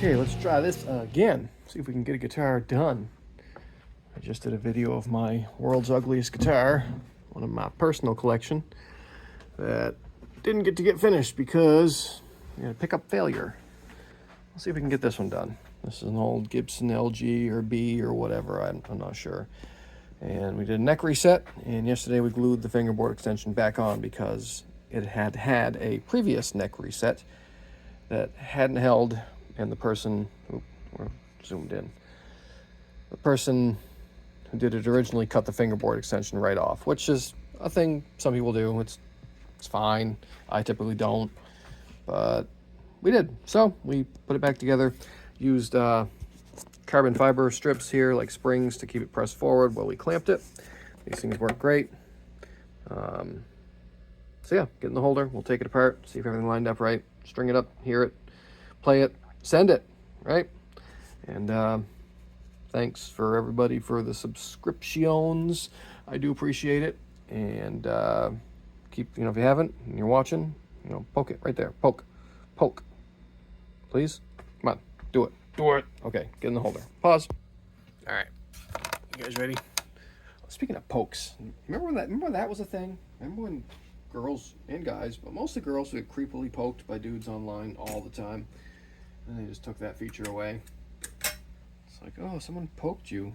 Okay, let's try this again. See if we can get a guitar done. I just did a video of my world's ugliest guitar, one of my personal collection, that didn't get finished because we had a pickup failure. Let's see if we can get this one done. This is an old Gibson LG or B or whatever, I'm not sure. And we did a neck reset, and yesterday we glued the fingerboard extension back on because it had had a previous neck reset that hadn't held, and the person, we're zoomed in, the person who did it originally cut the fingerboard extension right off, which is a thing some people do. It's fine. I typically don't, but we did. So we put it back together, used carbon fiber strips here, like springs, to keep it pressed forward while we clamped it. These things work great. So yeah, get in the holder, we'll take it apart, see if everything lined up right, string it up, hear it, play it, send it, right? And thanks for everybody for the subscriptions. I do appreciate it. And keep, if you haven't and you're watching, poke it right there. Poke. Please. Come on, do it. Okay, get in the holder. Pause. All right, you guys ready? Speaking of pokes, remember when that was a thing? Remember when girls and guys, but mostly girls, would get creepily poked by dudes online all the time, and they just took that feature away. It's like, oh, someone poked you.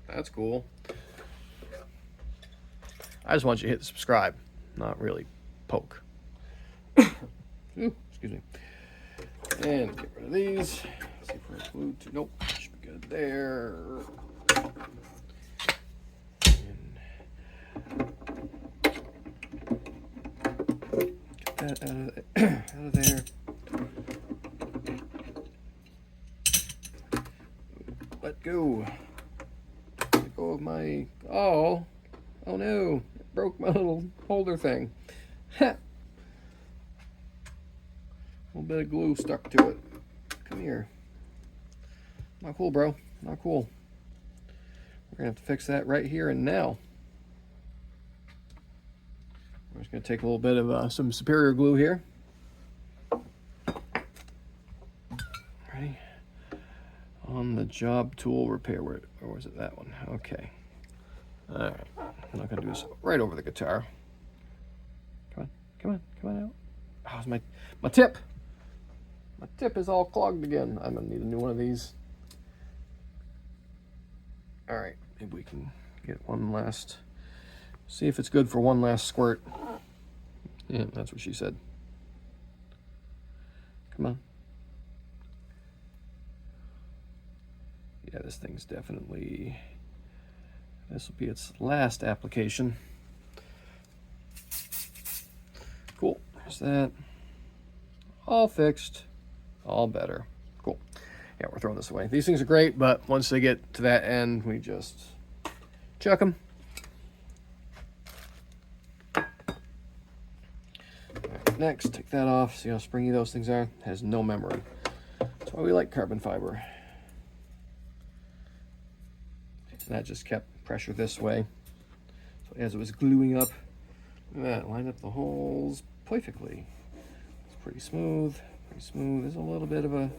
That's cool. I just want you to hit subscribe, not really poke. Ooh, excuse me. And get rid of these. See if we're glued to. Nope, should be good there. Get that out of there. Let go. Let go of my. Oh no! It broke my little holder thing. Ha! A little bit of glue stuck to it. Come here. Not cool, bro. Not cool. We're gonna have to fix that right here and now. We're just gonna take a little bit of some superior glue here. Ready? On the job tool repair, or was it that one? Okay. All right. I'm not gonna do this right over the guitar. Come on out. Oh, it's my tip. My tip is all clogged again. I'm gonna need a new one of these. All right, maybe we can get one last, see if it's good for one last squirt. Yeah, that's what she said. Come on. Yeah, this thing's definitely, this will be its last application. Cool, there's that. All fixed, all better. Cool. Yeah, we're throwing this away. These things are great, but once they get to that end, we just chuck them. Right, next, take that off. See how springy those things are? It has no memory. That's why we like carbon fiber. And that just kept pressure this way. So as it was gluing up, look at that, lined up the holes perfectly. It's pretty smooth. There's a little bit of a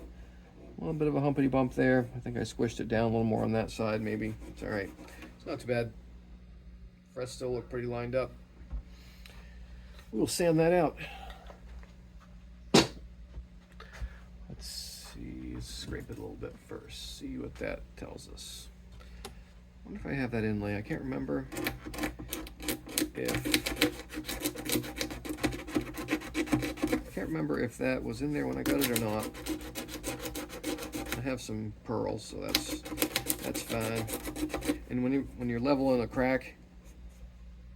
humpity bump there. I think I squished it down a little more on that side, maybe. It's all right. It's not too bad. Frets still look pretty lined up. We'll sand that out. Let's see, scrape it a little bit first. See what that tells us. I wonder if I have that inlay. I can't remember if that was in there when I got it or not. I have some pearls, so that's fine. And when you're leveling a crack,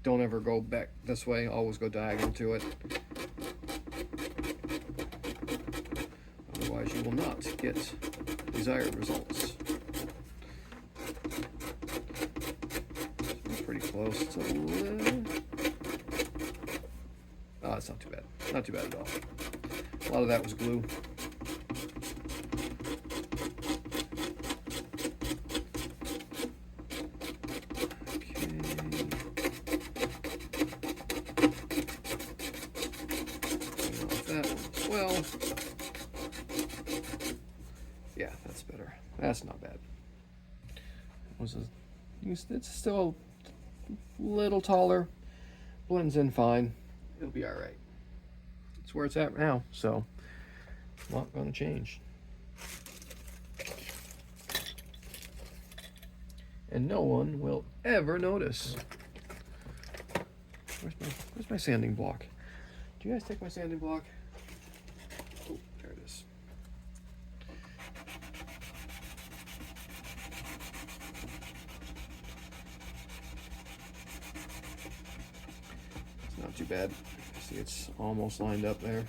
don't ever go back this way. Always go diagonal to it. Otherwise, you will not get desired results. It's pretty close. It's a little. Oh, it's not too bad. Not too bad at all. A lot of that was glue. Well, That's not bad. It's still a little taller. Blends in fine. It'll be all right. It's where it's at now, so not going to change. And no one will ever notice. Where's my sanding block? Do you guys take my sanding block? Oh, there it is. It's not too bad. See, it's almost lined up there.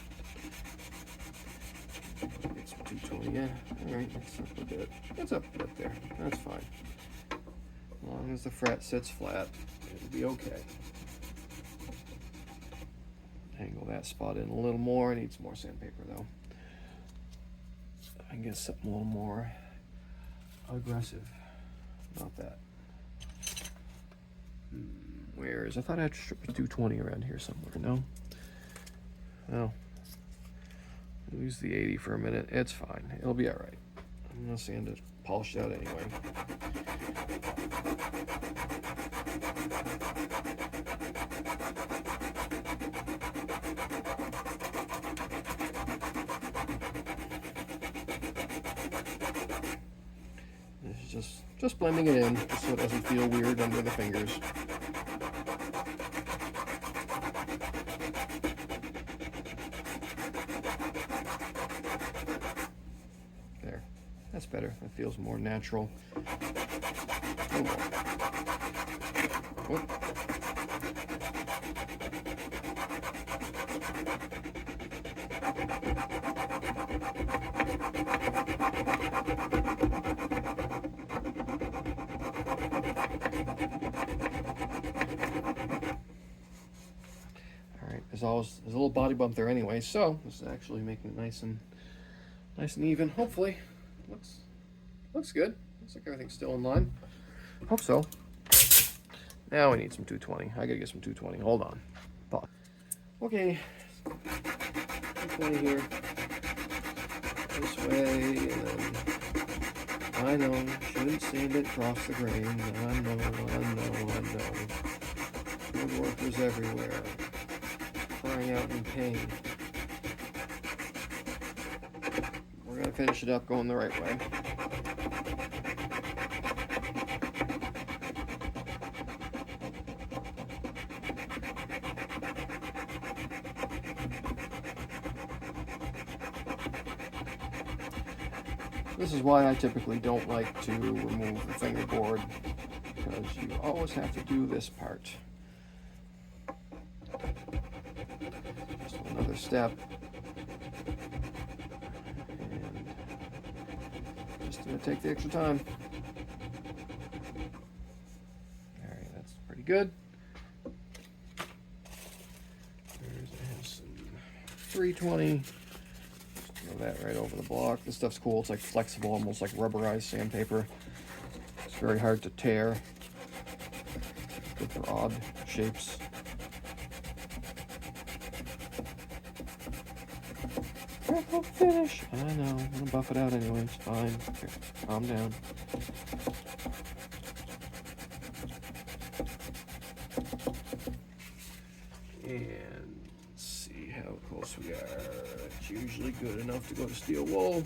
It's 220, yeah. All right, it's up a bit. It's up a bit there. That's fine. As long as the fret sits flat, it'll be okay. Angle that spot in a little more. I need some more sandpaper though. I can get something a little more aggressive. Not that. Where is? I thought I had strip of 220 around here somewhere. No. Well, use the 80 for a minute. It's fine. It'll be all right. I'm gonna sand it, polish it out anyway. This is just blending it in, just so it doesn't feel weird under the fingers. There, that's better. That feels more natural. Oh. Whoop. There's a little body bump there anyway, so this is actually making it nice and even. Hopefully, looks good. Looks like everything's still in line. Hope so. Now we need some 220. I gotta get some 220. Hold on. Pause. Okay, 220 here. This way, and then I know shouldn't sand it across the grain. I know. Woodworkers everywhere. Crying out in pain. We're going to finish it up going the right way. This is why I typically don't like to remove the fingerboard, because you always have to do this part. Another step, and just gonna take the extra time. All right, that's pretty good. There's some 320. Just throw that right over the block. This stuff's cool. It's like flexible, almost like rubberized sandpaper. It's very hard to tear. Good for odd shapes. Finish. I know. I'm gonna buff it out anyway. It's fine. Here, calm down. And see how close we are. It's usually good enough to go to steel wool.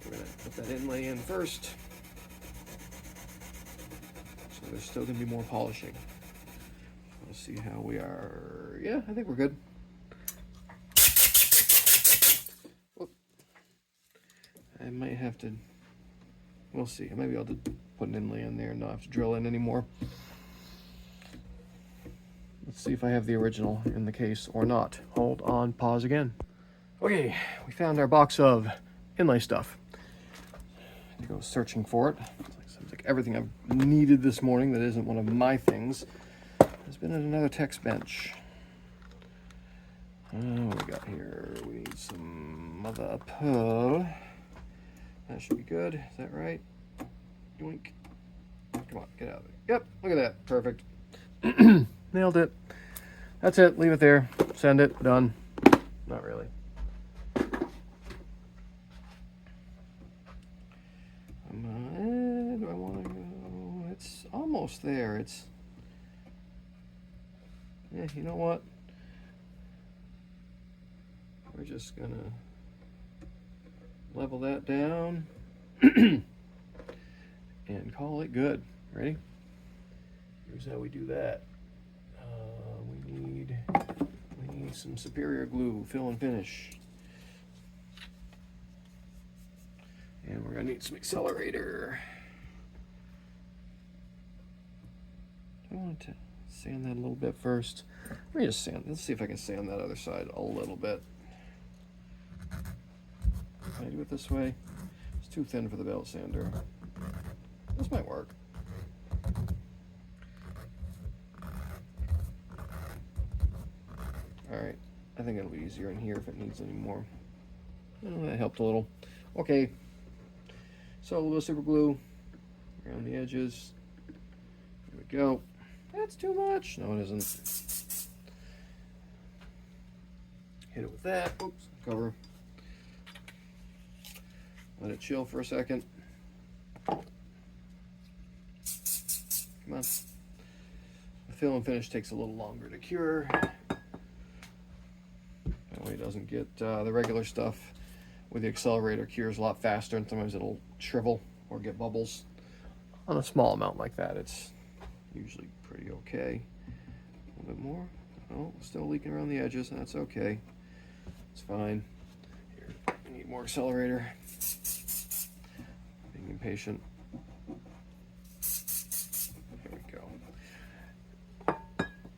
We're gonna put that inlay in first. So there's still gonna be more polishing. Let's see how we are. Yeah, I think we're good. I might have to, we'll see. Maybe I'll just put an inlay in there and not have to drill in anymore. Let's see if I have the original in the case or not. Hold on, pause again. Okay, we found our box of inlay stuff. I go searching for it. Seems like everything I've needed this morning that isn't one of my things has been at another tech's bench. What do we got here? We need some mother of pearl. That should be good. Is that right? Yoink. Come on, get out of it. Yep, look at that. Perfect. Nailed it. That's it. Leave it there. Send it. Done. Not really. almost there. It's, yeah, you know what? We're just gonna level that down and call it good. Ready? Here's how we do that. We need some superior glue, fill and finish. And we're gonna need some accelerator. I want to sand that a little bit first. Let me just sand, let's see if I can sand that other side a little bit. Can I do it this way? It's too thin for the belt sander. This might work. Alright, I think it'll be easier in here if it needs any more. Oh, that helped a little. Okay, so a little bit of super glue around the edges. There we go. That's too much. No, it isn't. Hit it with that. Oops, cover. Let it chill for a second. Come on. The fill and finish takes a little longer to cure. That way it doesn't get the regular stuff with the accelerator cures a lot faster, and sometimes it'll shrivel or get bubbles. On a small amount like that, it's usually pretty okay. A little bit more. Oh, still leaking around the edges. That's okay. It's fine. Here, I need more accelerator. Being impatient. There we go.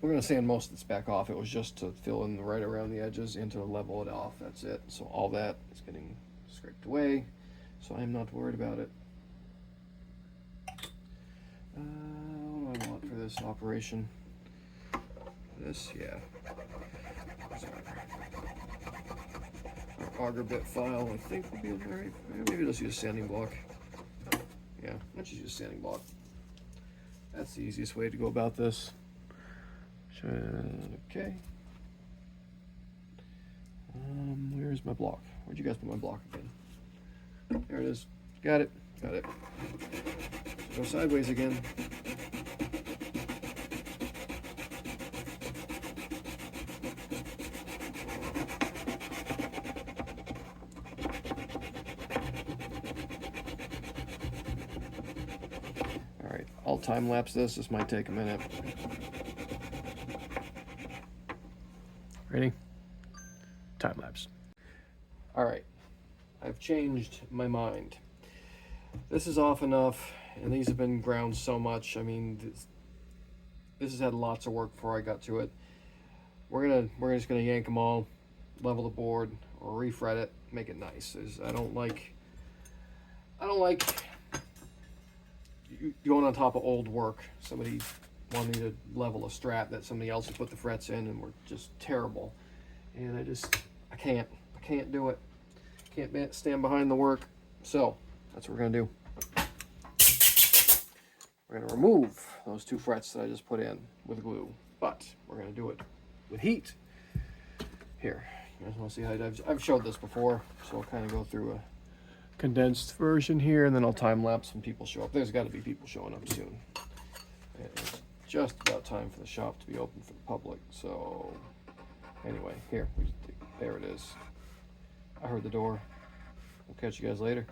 We're going to sand most of this back off. It was just to fill in right around the edges and to level it off. That's it. So all that is getting scraped away. So I'm not worried about it. What do I want for this operation? This, yeah. Our auger bit file, I think, will be very. Maybe let's use a sanding block. Yeah, let's just use a sanding block. That's the easiest way to go about this. Okay. Where's my block? Where'd you guys put my block again? There it is. Got it. Got it. Go sideways again. All right, I'll time lapse this. This might take a minute. Ready? Time lapse. All right, I've changed my mind. This is off enough, and these have been ground so much. I mean, this has had lots of work before I got to it. We're just gonna yank them all, level the board, or refret it, make it nice. I don't like going on top of old work. Somebody wanted me to level a Strat that somebody else had put the frets in, and were just terrible. And I can't do it. Can't stand behind the work. So that's what we're gonna do. We're gonna remove those two frets that I just put in with glue, but we're gonna do it with heat. Here, you guys wanna see how I've showed this before, so I'll kind of go through a condensed version here, and then I'll time lapse when people show up. There's gotta be people showing up soon. It's just about time for the shop to be open for the public, so anyway, here, there it is. I heard the door. We'll catch you guys later.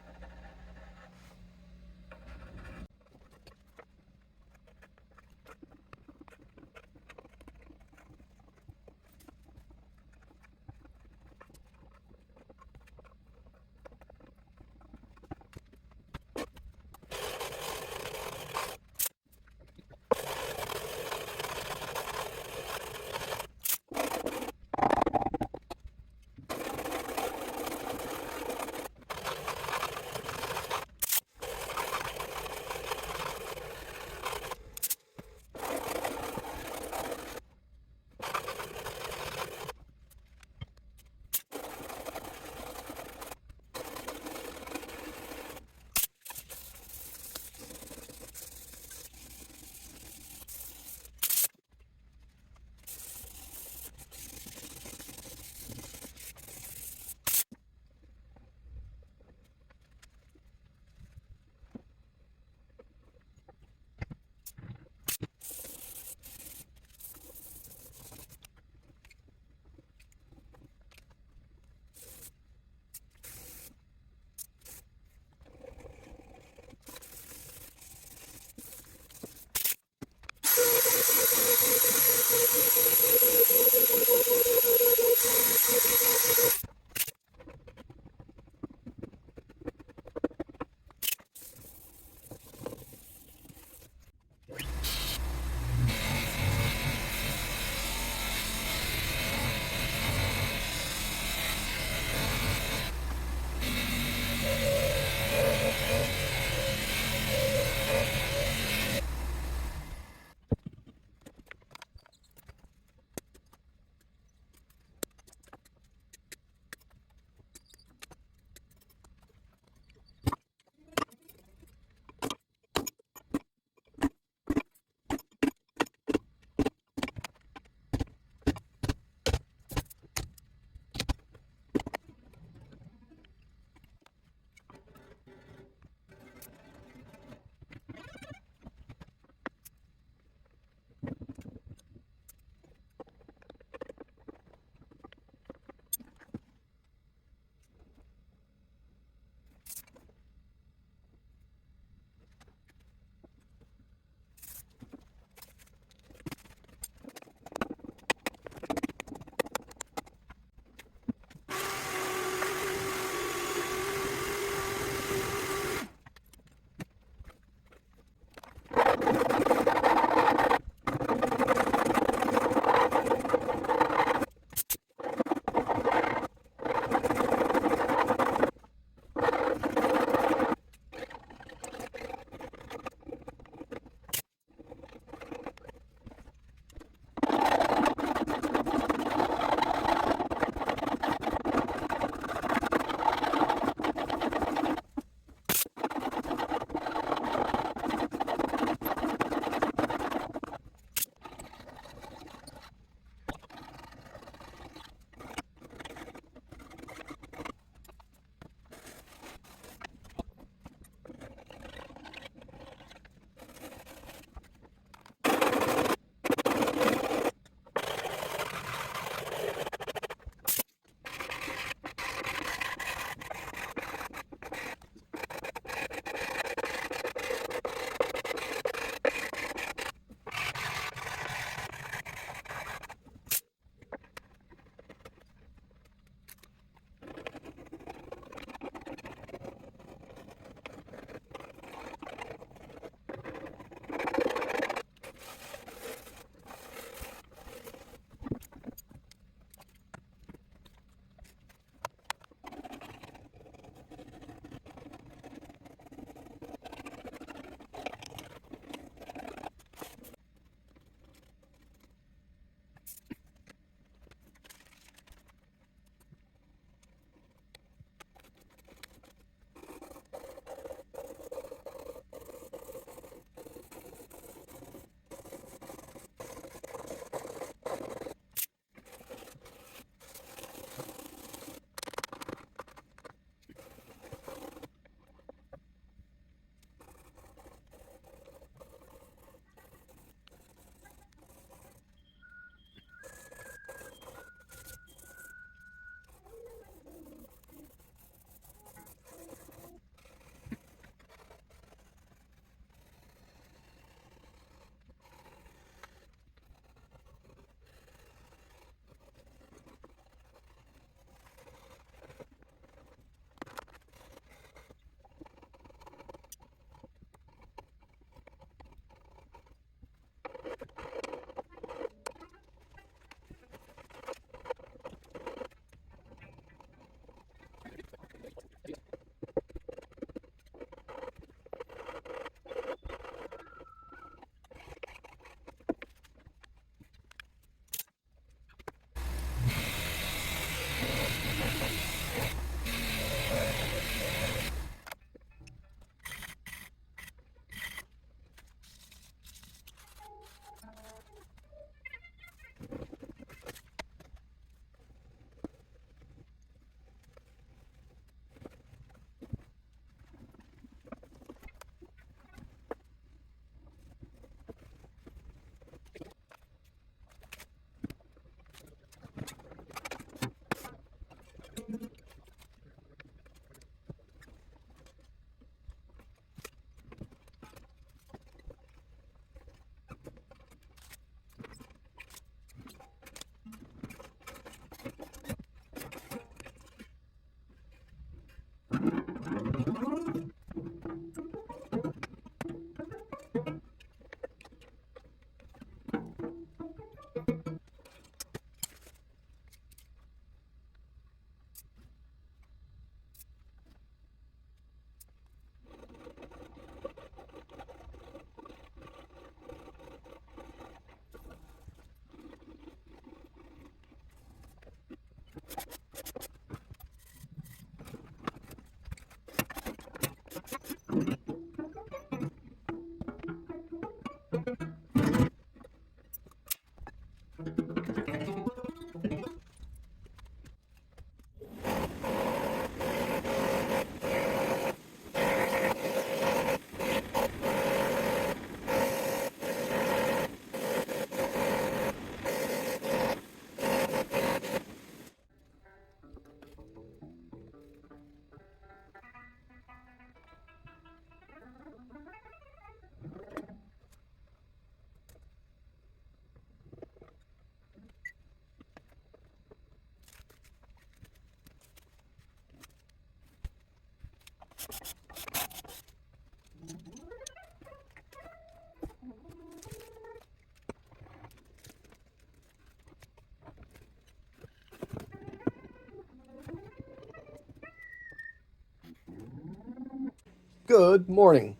Good morning.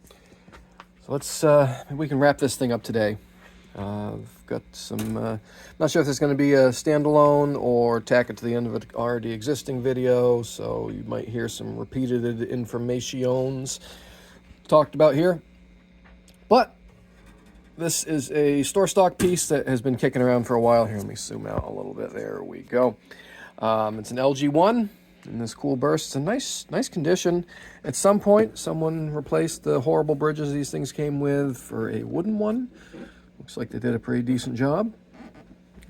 So let's maybe we can wrap this thing up today. I've got some, not sure if it's going to be a standalone or tack it to the end of an already existing video, so you might hear some repeated informations talked about here. But this is a store stock piece that has been kicking around for a while. Here, let me zoom out a little bit. There we go. It's an LG-1 in this cool burst. It's a nice condition. At some point, someone replaced the horrible bridges these things came with for a wooden one. Looks like they did a pretty decent job.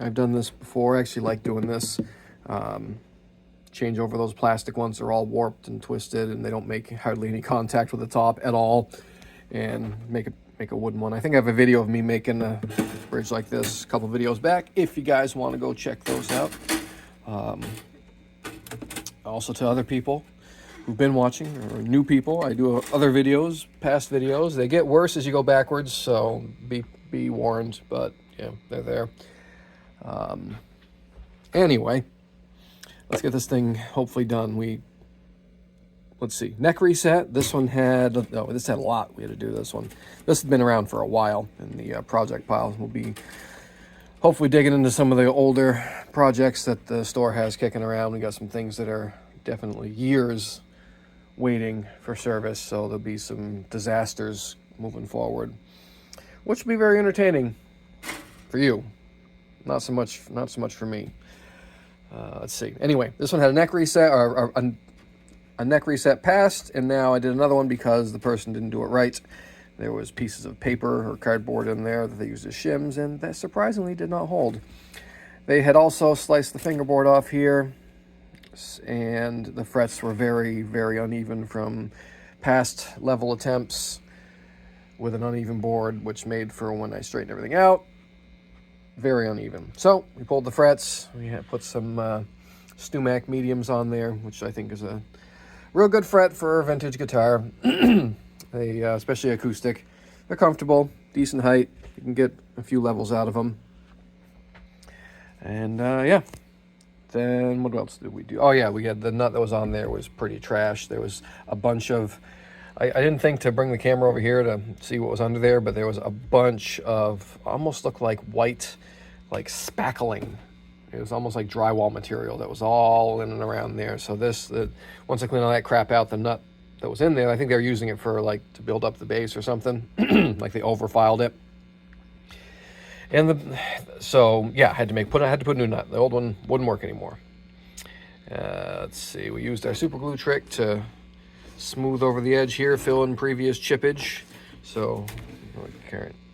I've done this before. I actually like doing this. Change over those plastic ones. They're all warped and twisted, and they don't make hardly any contact with the top at all. And make a wooden one. I think I have a video of me making a bridge like this a couple videos back, if you guys want to go check those out. Also to other people who've been watching, or new people, I do other videos, past videos. They get worse as you go backwards, so be warned, but yeah, they're there. Anyway, let's get this thing hopefully done. Let's see, neck reset. This one had, no, this had a lot. We had to do this one. This has been around for a while in the project pile. We'll be hopefully digging into some of the older projects that the store has kicking around. We got some things that are definitely years waiting for service, so there'll be some disasters moving forward, which will be very entertaining for you. Not so much for me. Let's see. Anyway, this one had a neck reset, or a neck reset passed, and now I did another one because the person didn't do it right. There was pieces of paper or cardboard in there that they used as shims, and that surprisingly did not hold. They had also sliced the fingerboard off here, and the frets were very, very uneven from past level attempts with an uneven board, which made for, when I straightened everything out, very uneven. So we pulled the frets. We had put some Stumac mediums on there, which I think is a real good fret for a vintage guitar. They, especially acoustic, they're comfortable, decent height. You can get a few levels out of them. And yeah, then what else did we do? Oh yeah, we had the nut that was on there was pretty trash. There was a bunch of, I didn't think to bring the camera over here to see what was under there, but there was a bunch of, almost looked like white, like spackling. It was almost like drywall material that was all in and around there. So once I cleaned all that crap out, the nut that was in there, I think they were using it for, like, to build up the base or something. Like they overfiled it. And so yeah, I had to put a new nut. The old one wouldn't work anymore. Let's see, we used our super glue trick to smooth over the edge here, fill in previous chippage. So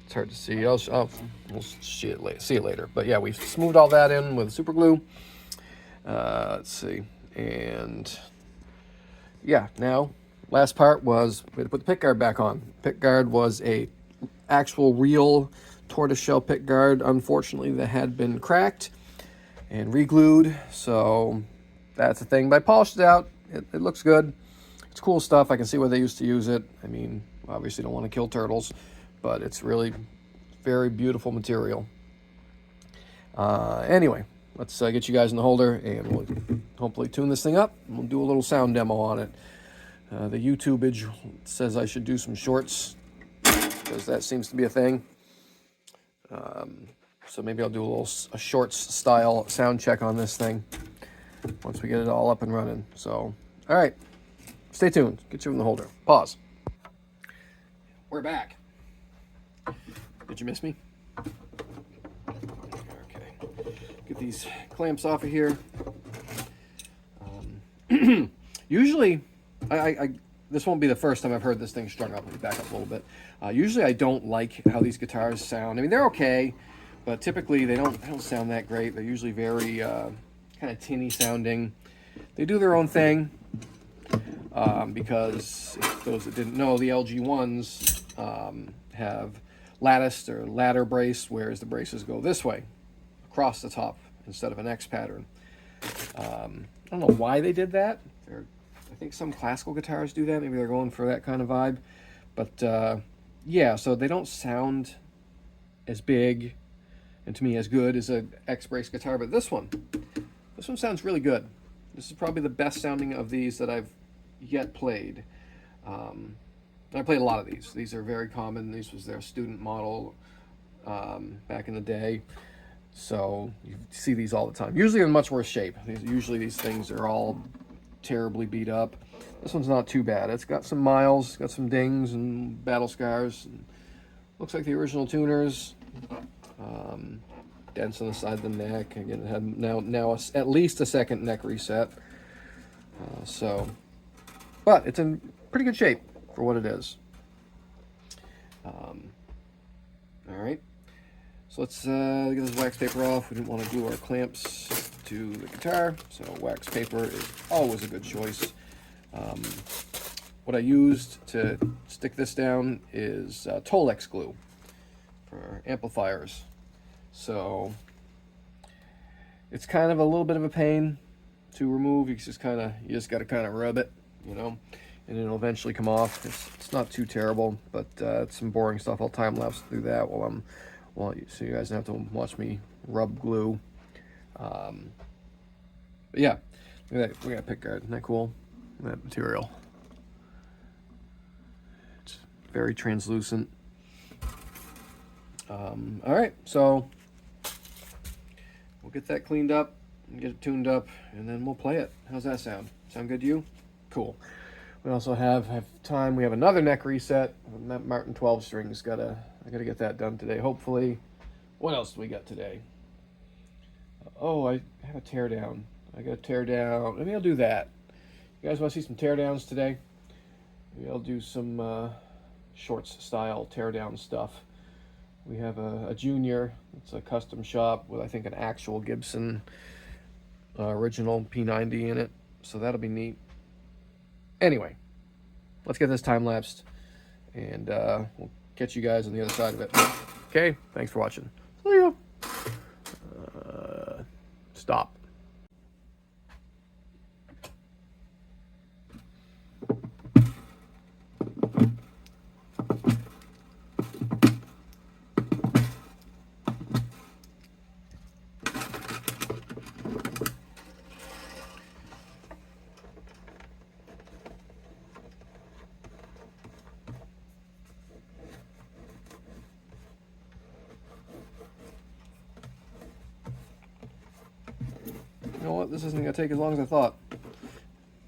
it's hard to see. We'll see it later. But yeah, we smoothed all that in with super glue. Let's see, and yeah, now last part was we had to put the pick guard back on. Pick guard was a actual real tortoiseshell pick guard, unfortunately, that had been cracked and re-glued. So that's the thing. But I polished it out. It looks good. It's cool stuff. I can see where they used to use it. I mean, obviously don't want to kill turtles, but it's really very beautiful material. Anyway, let's get you guys in the holder, and we'll hopefully tune this thing up. We'll do a little sound demo on it. The YouTubeage says I should do some shorts, because that seems to be a thing. So maybe I'll do a shorts style sound check on this thing. once we get it all up and running. So, all right, stay tuned. Get you in the holder. Pause. We're back. Did you miss me? Okay. Get these clamps off of here. Usually, this won't be the first time I've heard this thing strung up. Let me back up a little bit. Usually, I don't like how these guitars sound. I mean, they're okay, but typically they don't sound that great. They're usually very kind of tinny sounding. They do their own thing because if those that didn't know, the LG-1s have latticed or ladder brace, whereas the braces go this way, across the top, instead of an X pattern. I don't know why they did that. I think some classical guitars do that. Maybe they're going for that kind of vibe. But yeah, so they don't sound as big and to me as good as an X brace guitar. But this one sounds really good. This is probably the best sounding of these that I've yet played. I played a lot of these. These are very common. This was their student model back in the day. So you see these all the time. Usually in much worse shape. Usually these things are all terribly beat up. This one's not too bad. It's got some miles, got some dings and battle scars. And looks like the original tuners. Dents on the side of the neck. Again, it had now at least a second neck reset. But it's in pretty good shape for what it is. All right. So let's get this wax paper off. We didn't want to glue our clamps to the guitar, so wax paper is always a good choice. What I used to stick this down is Tolex glue for amplifiers. So it's kind of a little bit of a pain to remove. You just got to kind of rub it, you know, and it'll eventually come off. It's not too terrible, but it's some boring stuff. I'll time lapse through that so you guys don't have to watch me rub glue. But yeah, look at that. We got a pick guard. Isn't that cool? That material. It's very translucent. All right, so we'll get that cleaned up and get it tuned up, and then we'll play it. How's that sound? Sound good to you? Cool. We also have time. We have another neck reset. That Martin 12 strings. I gotta get that done today, hopefully. What else do we got today? Oh, I have a teardown. I got a teardown. Maybe I'll do that. You guys want to see some teardowns today? Maybe I'll do some shorts style teardown stuff. We have a junior. It's a custom shop with, I think, an actual Gibson original P90 in it. So that'll be neat. Anyway, let's get this time-lapsed, and we'll catch you guys on the other side of it. Okay, thanks for watching. See ya. Stop. You know what? This isn't going to take as long as I thought.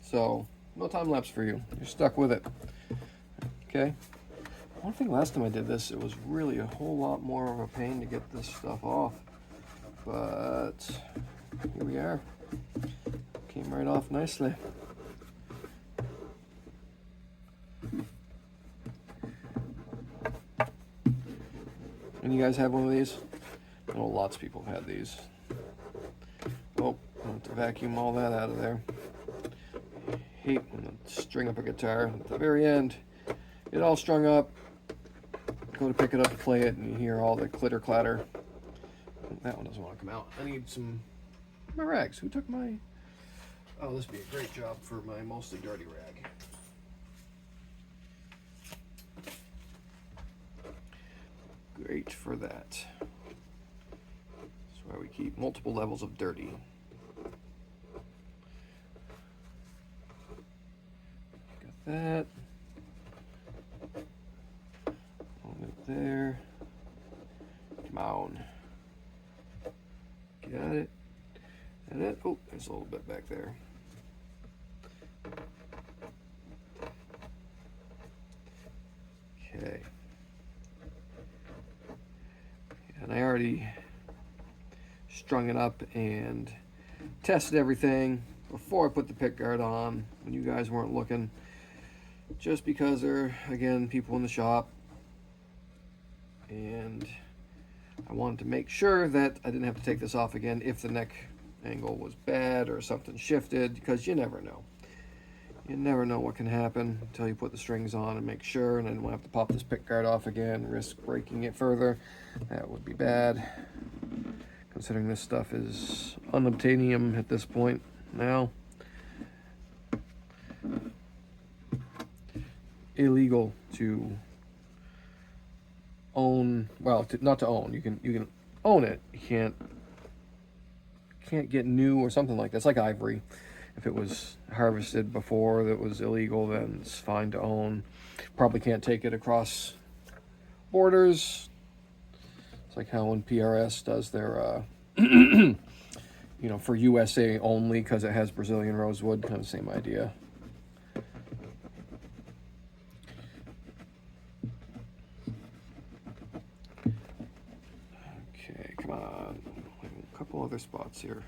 So, no time lapse for you. You're stuck with it. Okay? I think last time I did this, it was really a whole lot more of a pain to get this stuff off. But here we are. Came right off nicely. And you guys have one of these? I know lots of people have had these. Oh, I have to vacuum all that out of there. Hate when I string up a guitar at the very end. Get it all strung up. Go to pick it up to play it, and you hear all the clitter clatter. That one doesn't want to come out. I need my rags. Who took my... Oh, this would be a great job for my mostly dirty rag. Great for that. That's why we keep multiple levels of dirty. Got that. Hold it there. Come on. Got it. And then, oh, there's a little bit back there. Okay. And I already strung it up and tested everything before I put the pick guard on when you guys weren't looking, just because there are, again, people in the shop, and I wanted to make sure that I didn't have to take this off again if the neck angle was bad or something shifted, because you never know. You never know what can happen until you put the strings on and make sure, and then we'll have to pop this pick guard off again, risk breaking it further. That would be bad, considering this stuff is unobtainium at this point now. Illegal to own, well, not to own. You can own it. You can't get new or something like that. It's like ivory. If it was harvested before that was illegal, then it's fine to own. Probably can't take it across borders. It's like how when PRS does their, you know, for USA only because it has Brazilian rosewood, kind of same idea. Okay, come on. A couple other spots here.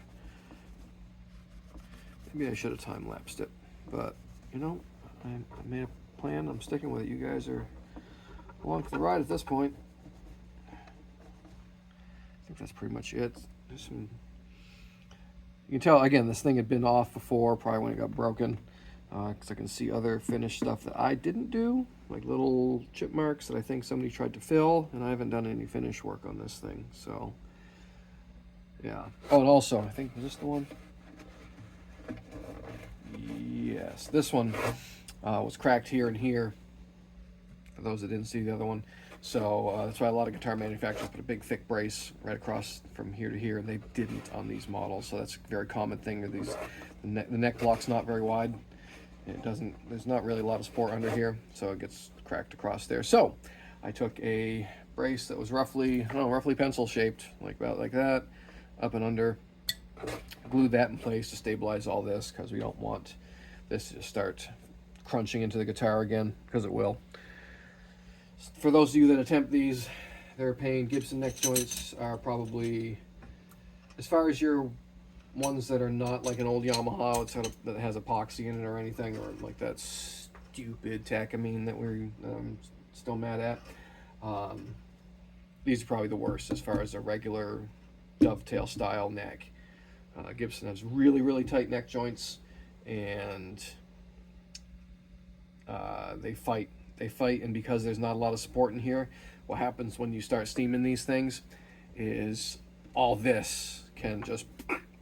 Maybe I should have time-lapsed it, but, you know, I made a plan. I'm sticking with it. You guys are along for the ride at this point. I think that's pretty much it. There's some... You can tell, again, this thing had been off before, probably when it got broken, because I can see other finished stuff that I didn't do, like little chip marks that I think somebody tried to fill, and I haven't done any finish work on this thing, so, yeah. Oh, and also, I think, is this the one? Yes, this one was cracked here and here, for those that didn't see the other one. So that's why a lot of guitar manufacturers put a big thick brace right across from here to here, and they didn't on these models. So that's a very common thing. The neck block's not very wide. There's not really a lot of support under here, so it gets cracked across there. So I took a brace that was roughly pencil shaped, about like that, up and under. Glued that in place to stabilize all this, because we don't want this to just start crunching into the guitar again, because it will. For those of you that attempt these, they're a pain. Gibson neck joints are probably, as far as your ones that are not like an old Yamaha that has epoxy in it or anything, or like that stupid Takamine that we're still mad at, these are probably the worst as far as a regular dovetail style neck. Gibson has really, really tight neck joints, and they fight, and because there's not a lot of support in here, what happens when you start steaming these things is all this can just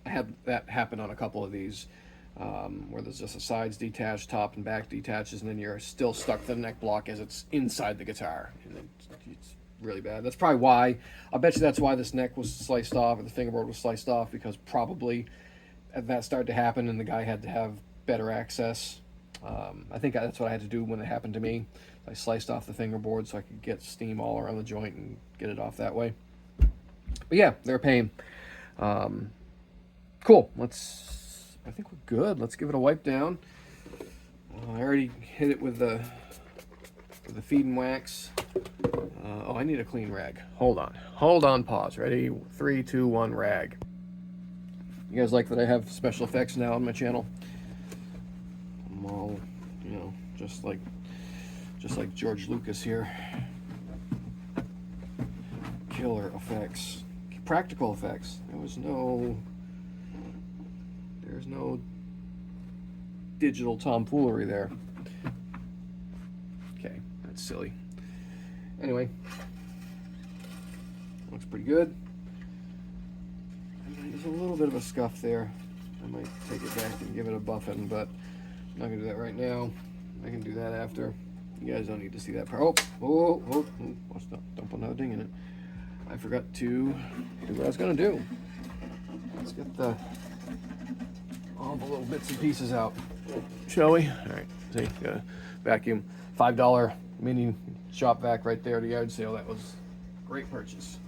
have that happen on a couple of these, where there's just the sides detached, top and back detaches, and then you're still stuck to the neck block as it's inside the guitar, and it's really bad. That's probably why, I bet you that's why this neck was sliced off, or the fingerboard was sliced off, because probably that started to happen and the guy had to have better access. I think that's what I had to do when it happened to me. I sliced off the fingerboard so I could get steam all around the joint and get it off that way. But yeah, they're a pain. Cool, I think we're good. Let's give it a wipe down. I already hit it with the feed and wax. Oh, I need a clean rag. Hold on, pause. Ready? 3, 2, 1, rag. You guys like that I have special effects now on my channel? I'm all, you know, just like George Lucas here. Killer effects. Practical effects. There's no digital tomfoolery there. Okay, that's silly. Anyway, looks pretty good. There's a little bit of a scuff there. I might take it back and give it a buffing, but I'm not gonna do that right now. I can do that after. You guys don't need to see that part. Oh, don't put another ding in it. I forgot to do what I was gonna do. Let's get all the little bits and pieces out, shall we? All right, see, got a vacuum. $5 mini shop vac right there at the yard sale. That was a great purchase.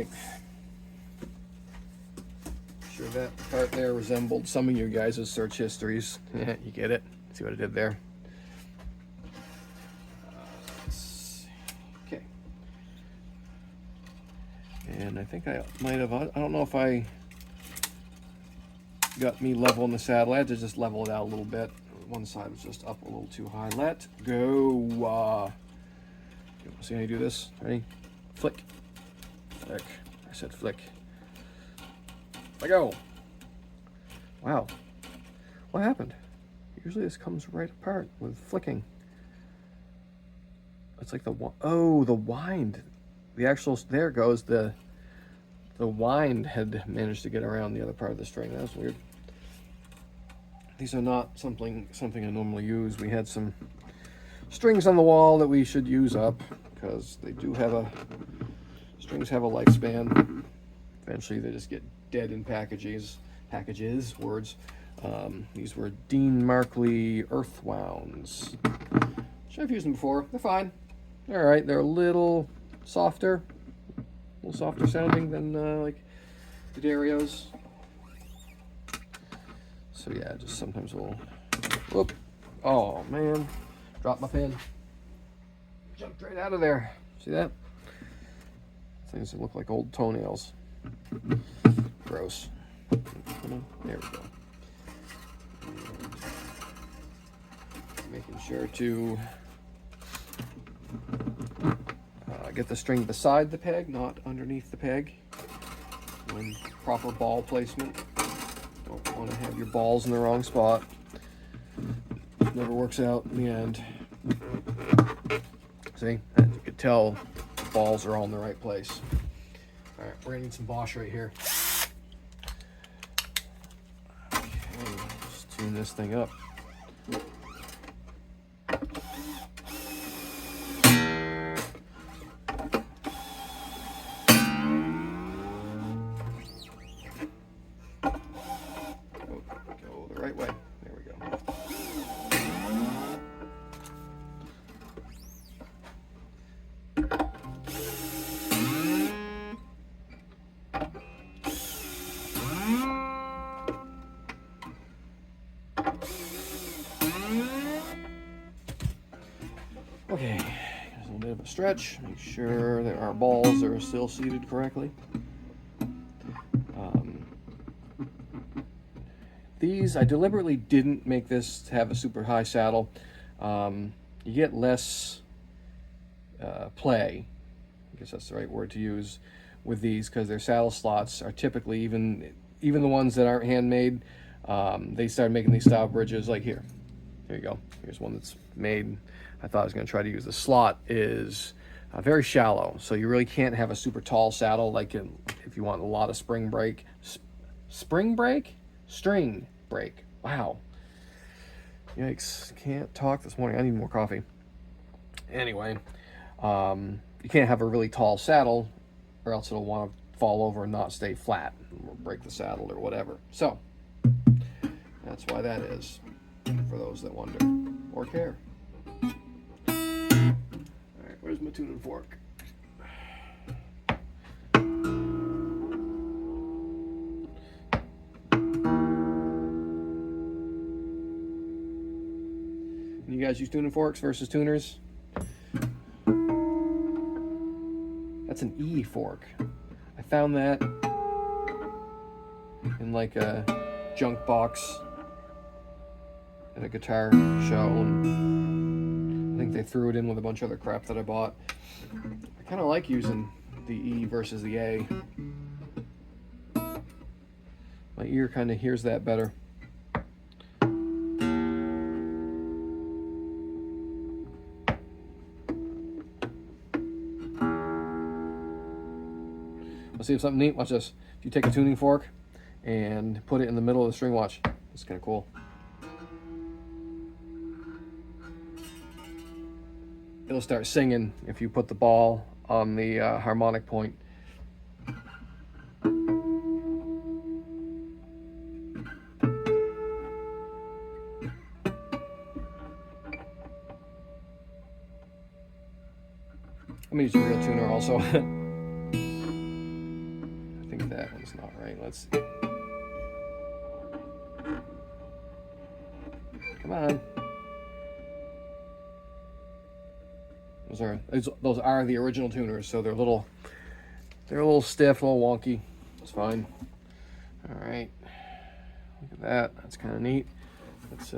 right. Sure that part there resembled some of you guys' search histories. Yeah, you get it. See what I did there? Okay. And I think I might have, I don't know if I got me level in the saddle. I had to just level it out a little bit. One side was just up a little too high. Let go. See how you do this? Ready? Flick. Flick. I said flick. Let go. Wow. What happened? Usually this comes right apart with flicking. It's like the wind. The actual, there it goes. The wind had managed to get around the other part of the string. That was weird. These are not something I normally use. We had some strings on the wall that we should use up because they do have strings have a lifespan. Eventually they just get dead in packages, words. These were Dean Markley Earth Wounds. I've used them before. They're fine. They're all right. They're a little softer sounding than like the Darios. So yeah, just sometimes we'll, whoop. Oh man, dropped my pen. Jumped right out of there. See that? Things that look like old toenails. Gross. There we go. And making sure to get the string beside the peg, not underneath the peg. And proper ball placement. Don't want to have your balls in the wrong spot. Never works out in the end. See, as you can tell, the balls are all in the right place. All right, we're gonna need some Bosch right here. Okay, let's tune this thing up. Go the right way. There we go. Okay, there's a little bit of a stretch. Make sure that our balls are still seated correctly. These, I deliberately didn't make this have a super high saddle. You get less play, I guess that's the right word to use, with these because their saddle slots are typically, even the ones that aren't handmade, they started making these style bridges like here. There you go. Here's one that's made. I thought I was going to try to use the slot is very shallow, so you really can't have a super tall saddle like if you want a lot of spring break. String break. Wow. Yikes. Can't talk this morning. I need more coffee. Anyway, you can't have a really tall saddle or else it'll want to fall over and not stay flat or break the saddle or whatever. So that's why that is, for those that wonder or care. All right, where's my tuning fork? You guys use tuning forks versus tuners? That's an E fork. I found that in like a junk box at a guitar show, and I think they threw it in with a bunch of other crap that I bought. I kind of like using the E versus the A. My ear kind of hears that better. Let's see if something neat. Watch this. If you take a tuning fork and put it in the middle of the string, watch. It's kind of cool. It'll start singing if you put the ball on the harmonic point. I'm gonna use a real tuner also. right, let's see. Come on. Those are the original tuners, so they're a little stiff, a little wonky. It's fine. All right, look at that. That's kind of neat. Let's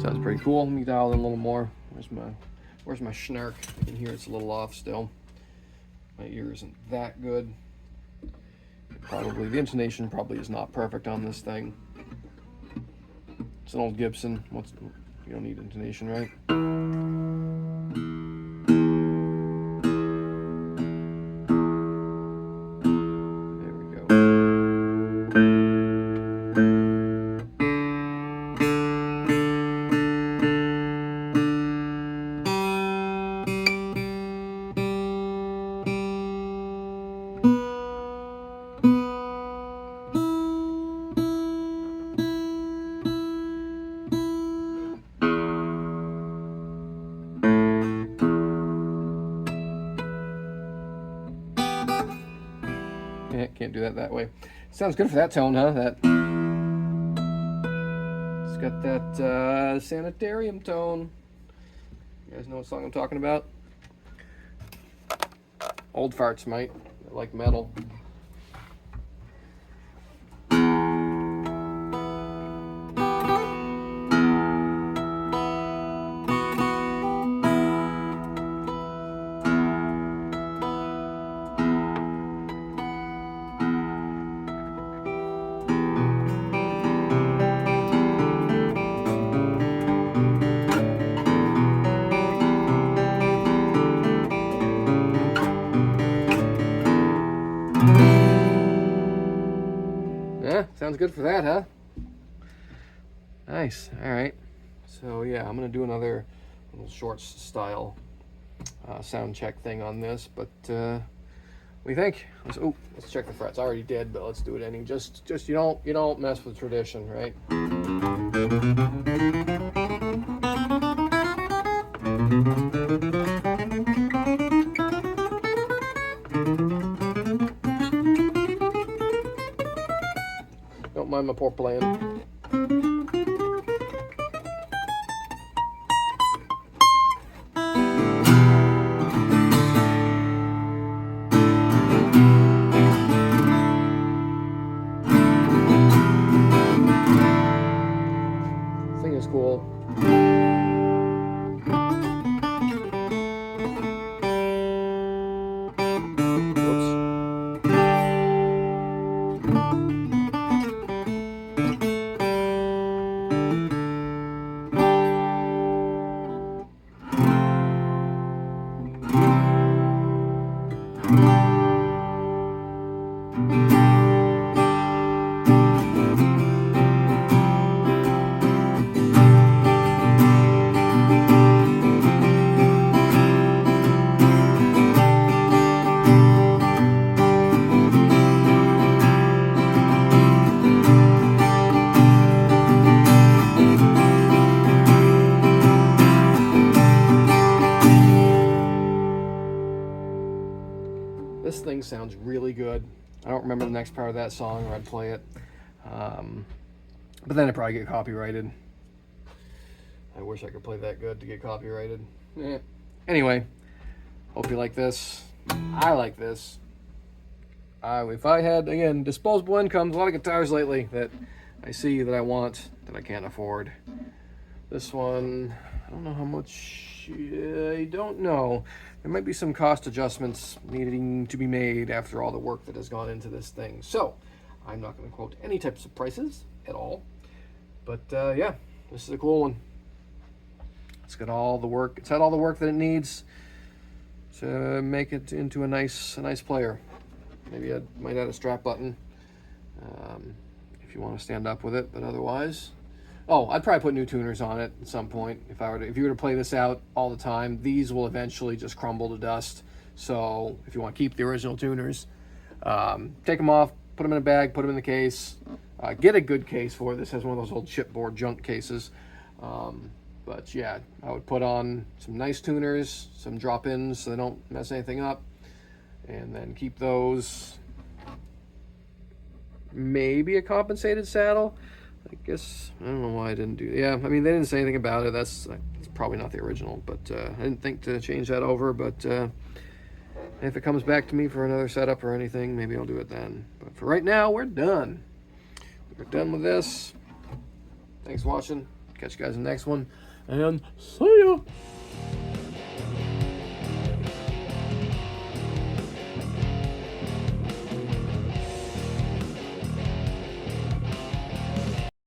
sounds pretty cool. Let me dial in a little more. Where's my schnark? I can hear it's a little off still. My ear isn't that good. Probably the intonation probably is not perfect on this thing. It's an old Gibson. You don't need intonation, right? There we go. Yeah, can't do that way. Sounds good for that tone, huh? It's got that sanitarium tone. You guys know what song I'm talking about? Old farts might. I like metal. Yeah, sounds good for that, huh? Nice. All right. So yeah, I'm gonna do another little short style sound check thing on this, but what do you think? Let's check the frets. I already did, but let's do it anyway. Just you don't mess with tradition, right? Don't mind my poor playing. Thing is cool. This thing sounds really good. I don't remember the next part of that song, or I'd play it. But then I'd probably get copyrighted. I wish I could play that good to get copyrighted. Anyway, hope you like this. I like this. If I had, again, disposable incomes, a lot of guitars lately that I see that I want that I can't afford. This one, I don't know how much, I don't know. There might be some cost adjustments needing to be made after all the work that has gone into this thing. So, I'm not going to quote any types of prices at all. But yeah, this is a cool one. It's got all the work. It's had all the work that it needs to make it into a nice player. Maybe I might add a strap button if you want to stand up with it. But otherwise, I'd probably put new tuners on it at some point. If you were to play this out all the time, these will eventually just crumble to dust. So if you want to keep the original tuners, take them off, put them in a bag, put them in the case. Get a good case for this. Has one of those old chipboard junk cases. But yeah, I would put on some nice tuners, some drop-ins so they don't mess anything up, and then keep those. Maybe a compensated saddle. I guess, I don't know why I didn't do. Yeah, I mean, they didn't say anything about it. That's probably not the original, but I didn't think to change that over. But if it comes back to me for another setup or anything, maybe I'll do it then. But for right now, we're done. We're done with this. Thanks for watching. Catch you guys in the next one, and see ya.